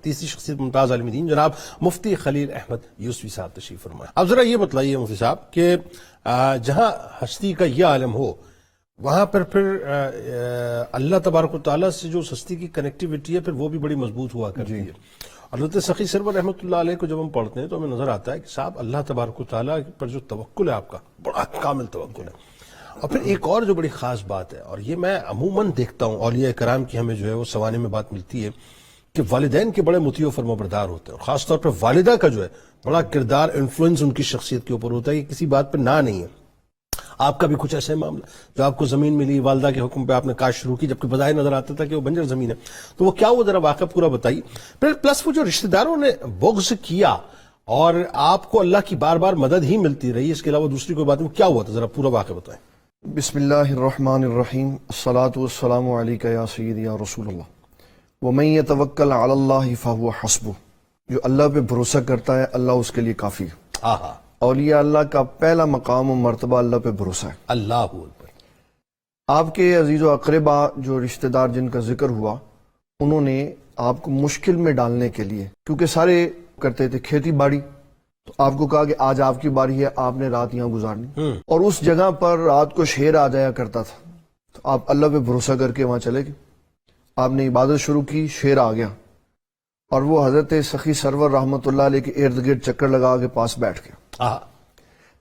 تیسری شخصیت ممتاز عالم دین جناب مفتی خلیل احمد یوسفی صاحب تشریف فرمائے. اب ذرا یہ بتلائیے مفتی صاحب کہ جہاں ہستی کا یہ عالم ہو وہاں پر پھر اللہ تبارک و تعالیٰ سے جو ہستی کی کنیکٹیوٹی ہے پھر وہ بھی بڑی مضبوط ہوا کرتی ہے. اور حضرت سخی سرور رحمۃ اللہ علیہ کو جب ہم پڑھتے ہیں تو ہمیں نظر آتا ہے کہ صاحب اللہ تبارک و تعالیٰ پر جو توکل ہے آپ کا بڑا کامل توکل ہے. اور پھر ایک اور جو بڑی خاص بات ہے اور یہ میں عموماً دیکھتا ہوں اولیاء کرام کی ہمیں جو ہے وہ سوانے میں بات ملتی ہے کہ والدین کے بڑے مطیع و فرمانبردار ہوتے ہیں اور خاص طور پر والدہ کا جو ہے بڑا کردار انفلوئنس ان کی شخصیت کے اوپر ہوتا ہے کہ کسی بات پہ نہ نہیں ہے. آپ کا بھی کچھ ایسا معاملہ جو آپ کو زمین ملی والدہ کے حکم پہ آپ نے کاشت شروع کی جبکہ بظاہر نظر آتا تھا کہ وہ بنجر زمین ہے, تو وہ کیا وہ ذرا واقعہ پورا بتائیے. پھر پلس وہ جو رشتہ داروں نے بغض کیا اور آپ کو اللہ کی بار بار مدد ہی ملتی رہی, اس کے علاوہ دوسری کوئی بات نہیں, کیا ہوا تھا ذرا پورا واقعہ بتائیں. بسم اللہ الرحمن الرحیم. الصلاۃ والسلام علیک یا سیدی یا رسول اللہ. ومن یتوکل علی اللہ فہو حسبہ. جو اللہ پہ بھروسہ کرتا ہے اللہ اس کے لیے کافی ہے. آہا, اولیاء اللہ کا پہلا مقام و مرتبہ اللہ پہ بھروسہ ہے. اللہ اکبر. آپ کے عزیز و اقربا جو رشتہ دار جن کا ذکر ہوا انہوں نے آپ کو مشکل میں ڈالنے کے لیے, کیونکہ سارے کرتے تھے کھیتی باڑی, تو آپ کو کہا کہ آج آپ کی باری ہے, آپ نے رات یہاں گزارنی, اور اس جگہ پر رات کو شیر آ جایا کرتا تھا, تو آپ اللہ پہ بھروسہ کر کے وہاں چلے گئے. آپ نے عبادت شروع کی, شیر آ گیا اور وہ حضرت سخی سرور رحمۃ اللہ علیہ کے ارد گرد چکر لگا کے پاس بیٹھ گیا.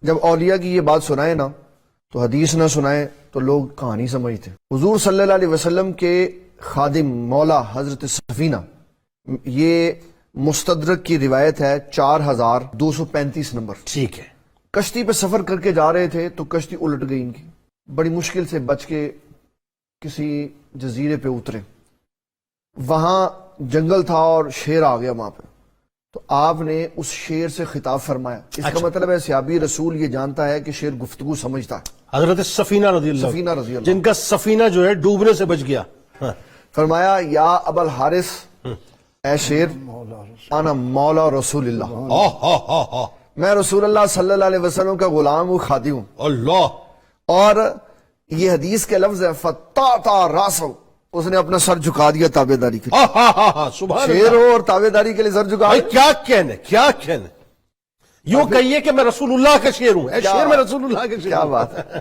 جب اولیاء کی یہ بات سنائے نا تو حدیث نہ سنائے تو لوگ کہانی سمجھتے. حضور صلی اللہ علیہ وسلم کے خادم مولا حضرت سفینہ, یہ مستدرک کی روایت ہے 4235 نمبر. ٹھیک ہے. کشتی پہ سفر کر کے جا رہے تھے تو کشتی الٹ گئی ان کی, بڑی مشکل سے بچ کے کسی جزیرے پہ اترے. وہاں جنگل تھا اور شیر آ گیا وہاں پہ, تو آپ نے اس شیر سے خطاب فرمایا. اس کا مطلب ہے صحابی رسول یہ جانتا ہے کہ شیر گفتگو سمجھتا ہے. حضرت سفینہ رضی اللہ عنہ جن کا سفینہ جو ہے ڈوبنے سے بچ گیا, فرمایا یا ابا الحارث, اے شیر, انا مولا رسول اللہ, میں رسول اللہ صلی اللہ علیہ وسلم کا غلام ہوں, خادم ہوں. اللہ. اور یہ حدیث کے لفظ ہے فتاتا راسو, اس نے اپنا سر جھکا دیا تابع داری کے لیے. شیر ہو اور تابع داری کے لیے سر جھکا. کیا کہنے, کیا کہنے, یوں کہیے کہ میں رسول اللہ کا شیر ہوں, شیر میں رسول اللہ کا شیر. کیا بات ہے.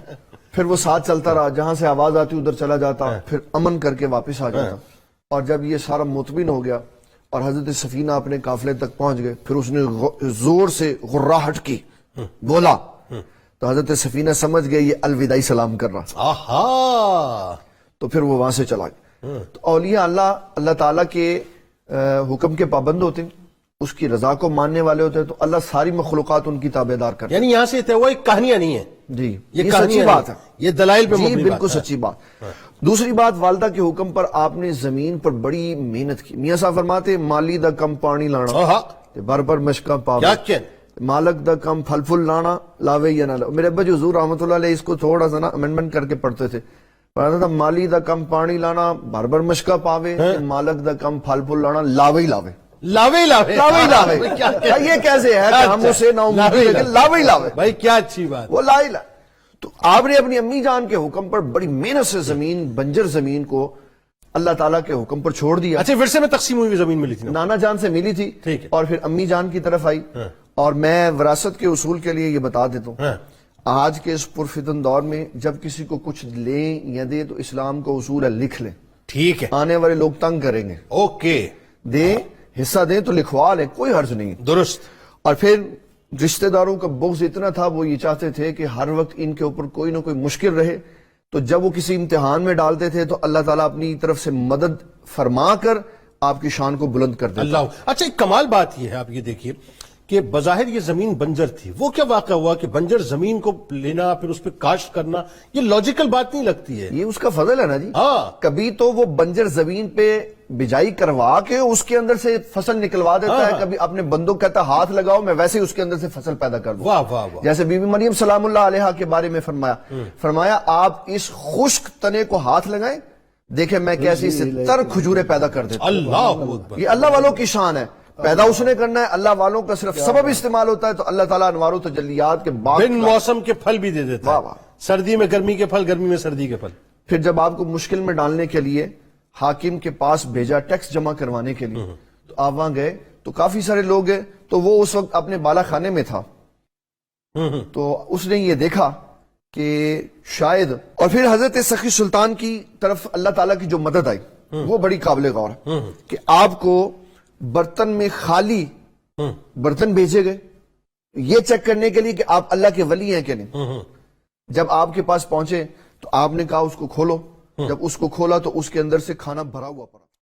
پھر وہ ساتھ چلتا رہا, جہاں سے آواز آتی ادھر چلا جاتا, پھر امن کر کے واپس آ جاتا. اور جب یہ سارا مطمئن ہو گیا اور حضرت سفینہ اپنے قافلے تک پہنچ گئے, پھر اس نے زور سے غراہٹ کی, بولا, تو حضرت سفینہ سمجھ گئے یہ الوداعی سلام کر رہا, تو پھر وہ وہاں سے چلا گیا. تو اولیاء اللہ تعالیٰ کے حکم کے پابند ہوتے ہیں, اس کی رضا کو ماننے والے ہوتے ہیں, تو اللہ ساری مخلوقات ان کی تابعدار کرتے ہیں. یعنی یہاں سے وہ ایک کہانیاں نہیں ہے جی, یہ سچی بات ہے, یہ دلائل پہ جی بالکل سچی بات. دوسری بات, والدہ کے حکم پر آپ نے زمین پر بڑی محنت کی. میاں صاحب فرماتے مالی دا کم پانی لانا بر بر مشکا پاوے, مالک دا کم پھل پھل لانا لاوے یا نہ لاوے. میرے ابا جو حضور رحمۃ اللہ علیہ اس کو تھوڑا سا نا امینڈمنٹ کر کے پڑھتے تھے. پڑھتا تھا مالی دا کم پانی لانا بر بر مشکا پاوے, مالک دا کم پھل پھل لانا لاوے لاوے. لاوے لاوے لاوے لاوے یہ کیسے ہے کہ ہم اسے نا لاوے لاوے. بھائی کیا اچھی بات, وہ لا الہ. تو آپ نے اپنی امی جان کے حکم پر بڑی محنت سے زمین, بنجر زمین کو اللہ تعالیٰ کے حکم پر چھوڑ دیا. اچھا, ورثے میں تقسیم ہوئی زمین ملی تھی, نانا جان سے ملی تھی, اور پھر امی جان کی طرف آئی. اور میں وراثت کے اصول کے لیے یہ بتا دیتا ہوں, آج کے اس پرفتن دور میں جب کسی کو کچھ لیں یا دے تو اسلام کا اصول ہے لکھ لیں. ٹھیک ہے, آنے والے لوگ تنگ کریں گے. اوکے, دیں حصہ دیں تو لکھوا لیں, کوئی حرج نہیں. درست. اور پھر رشتہ داروں کا بغض اتنا تھا, وہ یہ چاہتے تھے کہ ہر وقت ان کے اوپر کوئی نہ کوئی مشکل رہے, تو جب وہ کسی امتحان میں ڈالتے تھے تو اللہ تعالیٰ اپنی طرف سے مدد فرما کر آپ کی شان کو بلند کر دیتا. اللہ. اچھا, ایک کمال بات یہ ہے, آپ یہ دیکھیے کہ بظاہر یہ زمین بنجر تھی, وہ کیا واقعہ ہوا کہ بنجر زمین کو لینا پھر اس پہ کاشت کرنا, یہ لاجیکل بات نہیں لگتی ہے. یہ اس کا فضل ہے نا جی. ہاں, کبھی تو وہ بنجر زمین پہ بجائی کروا کے اس کے اندر سے فصل نکلوا دیتا ہے, کبھی اپنے بندوں کہتا ہاتھ لگاؤ میں ویسے ہی اس کے اندر سے فصل پیدا کر دوں. واہ واہ واہ. جیسے بی بی مریم سلام اللہ علیہا کے بارے میں فرمایا آپ اس خشک تنے کو ہاتھ لگائیں, دیکھیں میں کیسی اسے تر کھجوریں پیدا کر دیتا ہوں. اللہ اکبر. یہ اللہ والوں کی شان ہے, پیدا اس نے کرنا ہے, اللہ والوں کا صرف سبب استعمال ہوتا ہے, تو اللہ تعالیٰ انوار و تجلیات کے بعد بن موسم کے پھل بھی دے دیتا ہے, سردی میں گرمی کے پھل, گرمی میں سردی کے پھل. پھر جب آپ کو مشکل میں ڈالنے کے لیے حاکم کے پاس بھیجا ٹیکس جمع کروانے کے لیے, تو آپ وہاں گئے تو کافی سارے لوگ گئے، تو وہ اس وقت اپنے بالا خانے میں تھا، تو اس نے یہ دیکھا کہ شاید، اور پھر حضرت سخی سلطان کی طرف اللہ تعالیٰ کی جو مدد آئی وہ بڑی قابل غور ہے کہ آپ کو برتن میں خالی برتن بھیجے گئے یہ چیک کرنے کے لیے کہ آپ اللہ کے ولی ہیں کہ نہیں. جب آپ کے پاس پہنچے تو آپ نے کہا اس کو کھولو، جب اس کو کھولا تو اس کے اندر سے کھانا بھرا ہوا پڑا.